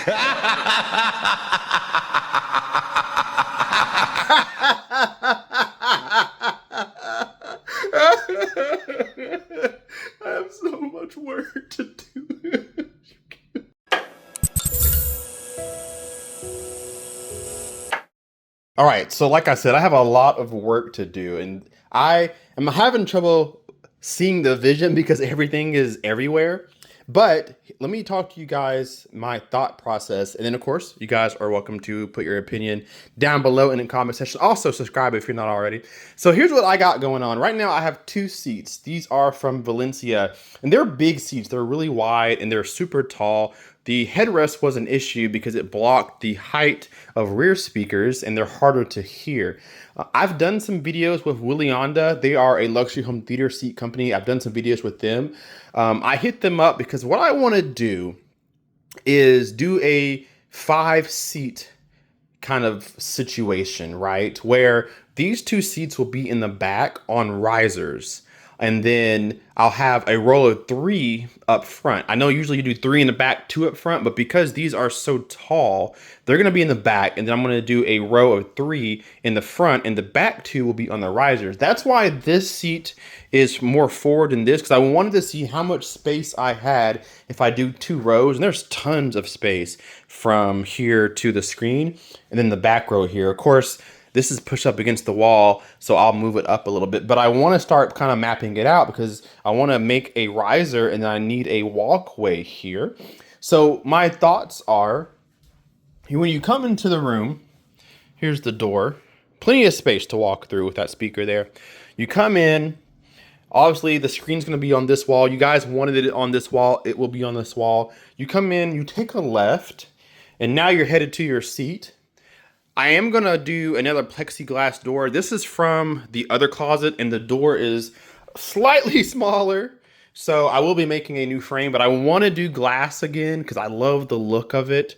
I have so much work to do. All right, so like I said, I have a lot of work to do, and I am having trouble seeing the vision because everything is everywhere. But let me talk to you guys my thought process, and then of course, you guys are welcome to put your opinion down below in the comment section. Also, subscribe if you're not already. So here's what I got going on right now. I have two seats. These are from Valencia, and they're big seats. They're really wide and they're super tall. The headrest was an issue because it blocked the height of rear speakers and they're harder to hear. I've done some videos with Willy Onda. They are a luxury home theater seat company. I've done some videos with them. I hit them up because what I want to do is do a 5-seat kind of situation, right? Where these two seats will be in the back on risers. And then I'll have a row of 3 up front. I know usually you do 3 in the back, 2 up front, but because these are so tall, they're gonna be in the back, and then I'm gonna do a row of 3 in the front, and the back 2 will be on the risers. That's why this seat is more forward than this, because I wanted to see how much space I had if I do 2 rows, and there's tons of space from here to the screen, and then the back row here. Of course, this is pushed up against the wall, so I'll move it up a little bit. But I want to start kind of mapping it out because I want to make a riser and I need a walkway here. So my thoughts are, when you come into the room, here's the door. Plenty of space to walk through with that speaker there. You come in, obviously the screen's going to be on this wall. You guys wanted it on this wall, it will be on this wall. You come in, you take a left, and now you're headed to your seat. I am gonna do another plexiglass door. This is from the other closet and the door is slightly smaller. So I will be making a new frame, but I wanna do glass again because I love the look of it.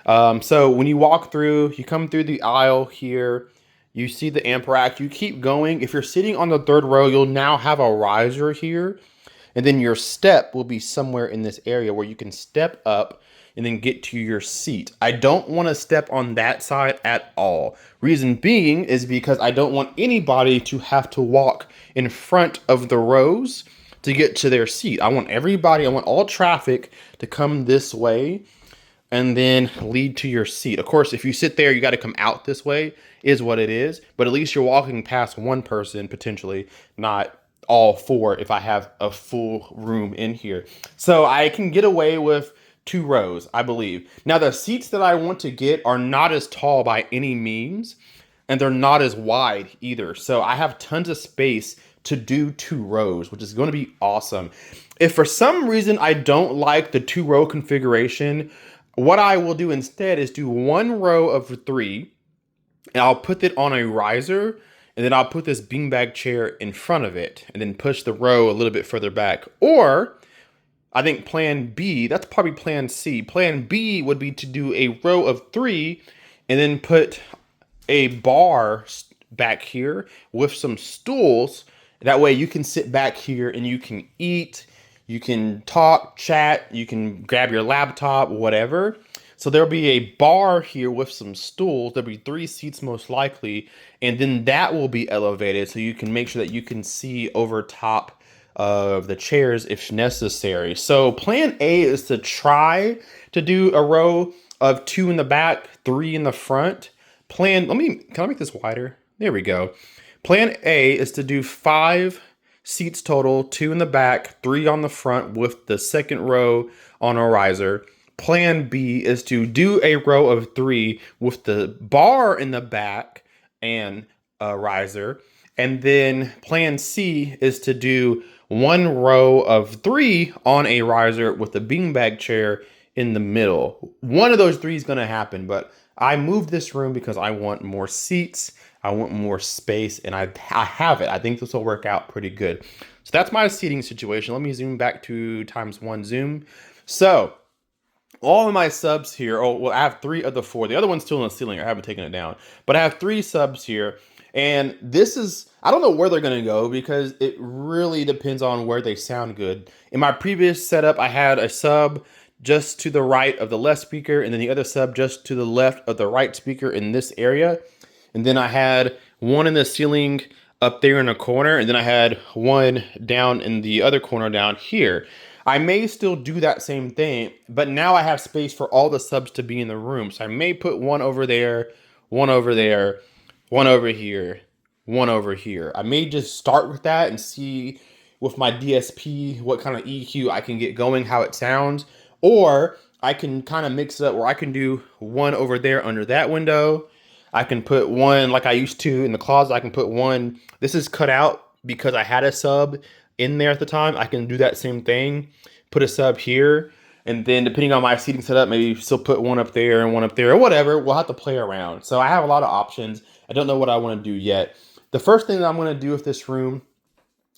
So when you walk through, you come through the aisle here, you see the amp rack, you keep going. If you're sitting on the 3rd row, you'll now have a riser here. And then your step will be somewhere in this area where you can step up and then get to your seat. I don't want to step on that side at all. Reason being is because I don't want anybody to have to walk in front of the rows to get to their seat. I want everybody, I want all traffic to come this way and then lead to your seat. Of course, if you sit there, you got to come out this way, is what it is. But at least you're walking past one person potentially, not all 4 if I have a full room in here. So I can get away with 2 rows, I believe. Now the seats that I want to get are not as tall by any means, and they're not as wide either. So I have tons of space to do 2 rows, which is going to be awesome. If for some reason I don't like the 2-row configuration, what I will do instead is do 1 row of 3, and I'll put it on a riser, and then I'll put this beanbag chair in front of it, and then push the row a little bit further back. Or I think plan B, that's probably plan C. Plan B would be to do a row of 3 and then put a bar back here with some stools. That way you can sit back here and you can eat, you can talk, chat, you can grab your laptop, whatever. So there'll be a bar here with some stools. There'll be 3 seats most likely, and then that will be elevated so you can make sure that you can see over top of the chairs if necessary. So plan A is to try to do a row of 2 in the back, 3 in the front. Can I make this wider? There we go. Plan A is to do 5 seats total, 2 in the back, 3 on the front with the 2nd row on a riser. Plan B is to do a row of 3 with the bar in the back and a riser. And then plan C is to do 1 row of 3 on a riser with a beanbag chair in the middle. One of those 3 is going to happen, but I moved this room because I want more seats. I want more space, and I have it. I think this will work out pretty good. So that's my seating situation. Let me zoom back to ×1 zoom. So all of my subs here, I have 3 of the 4. The other one's still in the ceiling. I haven't taken it down. But I have 3 subs here. And this is, I don't know where they're going to go because it really depends on where they sound good. In my previous setup, I had a sub just to the right of the left speaker, and then the other sub just to the left of the right speaker in this area. And then I had one in the ceiling up there in a corner, and then I had one down in the other corner down here. I may still do that same thing, but now I have space for all the subs to be in the room. So I may put one over there, one over there, one over here, one over here. I may just start with that and see with my DSP what kind of EQ I can get going, how it sounds. Or I can kind of mix it up where I can do one over there under that window. I can put one like I used to in the closet. I can put one, this is cut out because I had a sub in there at the time. I can do that same thing, put a sub here, and then depending on my seating setup, maybe still put one up there and one up there or whatever. We'll have to play around. So I have a lot of options. I don't know what I want to do yet. The first thing that I'm going to do with this room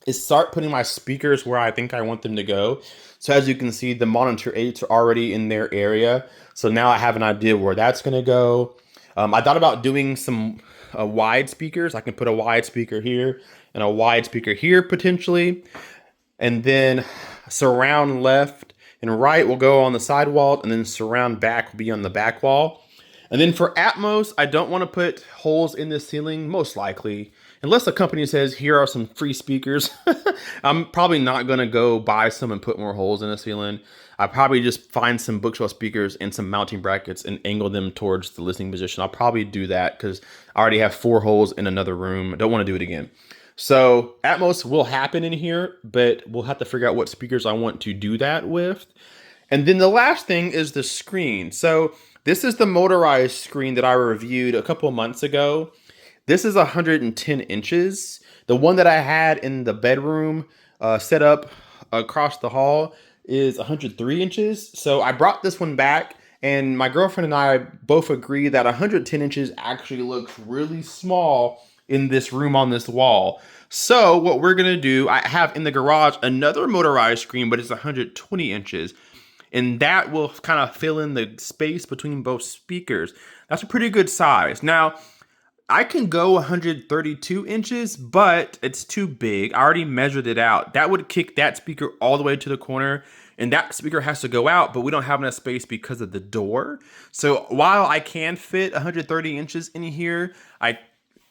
is start putting my speakers where I think I want them to go. So as you can see, the monitor 8s are already in their area. So now I have an idea where that's going to go. I thought about doing some wide speakers. I can put a wide speaker here and a wide speaker here potentially. And then surround left and right will go on the side wall, and then surround back will be on the back wall. And then for Atmos, I don't want to put holes in the ceiling, most likely. Unless the company says, here are some free speakers. I'm probably not going to go buy some and put more holes in the ceiling. I probably just find some bookshelf speakers and some mounting brackets and angle them towards the listening position. I'll probably do that because I already have 4 holes in another room. I don't want to do it again. So Atmos will happen in here, but we'll have to figure out what speakers I want to do that with. And then the last thing is the screen. So this is the motorized screen that I reviewed a couple months ago. This is 110 inches. The one that I had in the bedroom set up across the hall is 103 inches. So I brought this one back, and my girlfriend and I both agree that 110 inches actually looks really small in this room on this wall. So what we're gonna do, I have in the garage another motorized screen, but it's 120 inches. And that will kind of fill in the space between both speakers. That's a pretty good size. Now, I can go 132 inches, but it's too big. I already measured it out. That would kick that speaker all the way to the corner, and that speaker has to go out, but we don't have enough space because of the door. So while I can fit 130 inches in here, I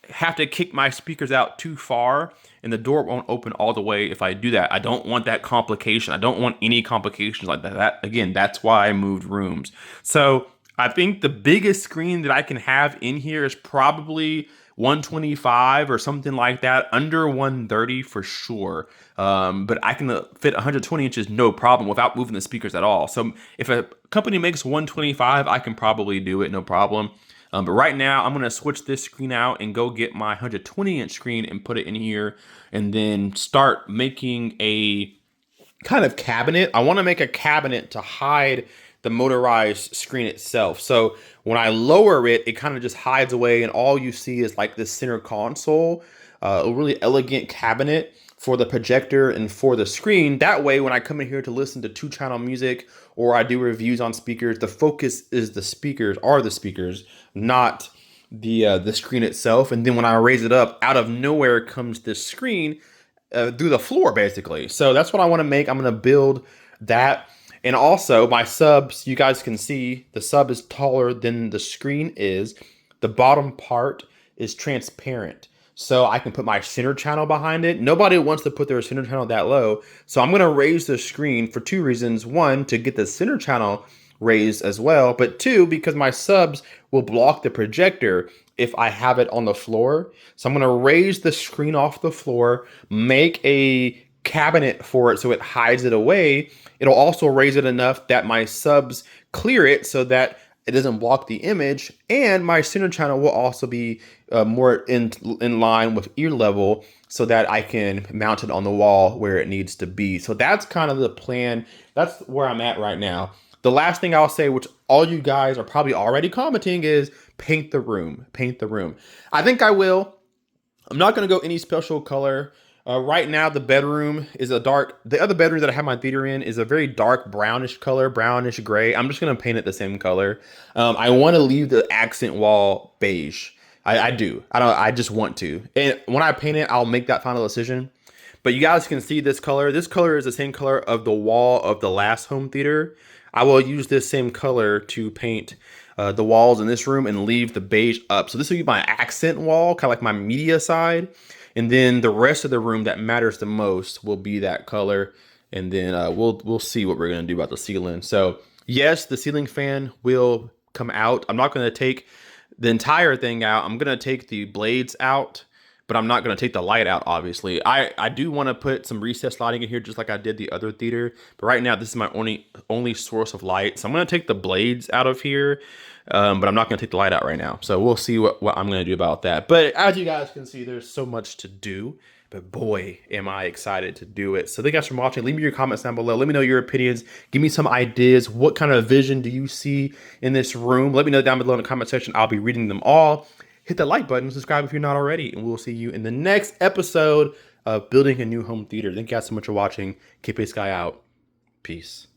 have to kick my speakers out too far, and the door won't open all the way if I do that. I don't want that complication. I don't want any complications like that. Again, that's why I moved rooms. So I think the biggest screen that I can have in here is probably 125 or something like that, under 130 for sure. But I can fit 120 inches no problem without moving the speakers at all. So if a company makes 125, I can probably do it no problem. But right now, I'm going to switch this screen out and go get my 120-inch screen and put it in here, and then start making a kind of cabinet. I want to make a cabinet to hide the motorized screen itself. So when I lower it, it kind of just hides away, and all you see is like this center console, a really elegant cabinet for the projector and for the screen. That way, when I come in here to listen to 2-channel music or I do reviews on speakers, the focus is the speakers, not the screen itself. And then when I raise it up, out of nowhere comes this screen through the floor, basically. So that's what I want to make. I'm going to build that. And also my subs, you guys can see the sub is taller than the screen is. The bottom part is transparent, so I can put my center channel behind it. Nobody wants to put their center channel that low. So I'm going to raise the screen for 2 reasons. 1, to get the center channel raised as well. But 2, because my subs will block the projector if I have it on the floor. So I'm going to raise the screen off the floor, make a cabinet for it so it hides it away. It'll also raise it enough that my subs clear it so that it doesn't block the image, and my center channel will also be more in line with ear level so that I can mount it on the wall where it needs to be. So that's kind of the plan. That's where I'm at right now. The last thing I'll say, which all you guys are probably already commenting, is paint the room. Paint the room. I think I will. I'm not going to go any special color. Right now, the bedroom is a dark, the other bedroom that I have my theater in is a very dark brownish color, brownish gray. I'm just going to paint it the same color. I want to leave the accent wall beige. I do. I just want to. And when I paint it, I'll make that final decision. But you guys can see this color. This color is the same color of the wall of the last home theater. I will use this same color to paint the walls in this room and leave the beige up. So this will be my accent wall, kind of like my media side. And then the rest of the room that matters the most will be that color. And then we'll see what we're gonna do about the ceiling. So yes, the ceiling fan will come out. I'm not gonna take the entire thing out. I'm gonna take the blades out, but I'm not going to take the light out, obviously. I do want to put some recessed lighting in here just like I did the other theater. But right now, this is my only source of light. So I'm going to take the blades out of here, but I'm not going to take the light out right now. So we'll see what I'm going to do about that. But as you guys can see, there's so much to do. But boy, am I excited to do it. So thank you guys for watching. Leave me your comments down below. Let me know your opinions. Give me some ideas. What kind of vision do you see in this room? Let me know down below in the comment section. I'll be reading them all. Hit the like button, subscribe if you're not already, and we'll see you in the next episode of Building a New Home Theater. Thank you guys so much for watching. KP Sky out. Peace.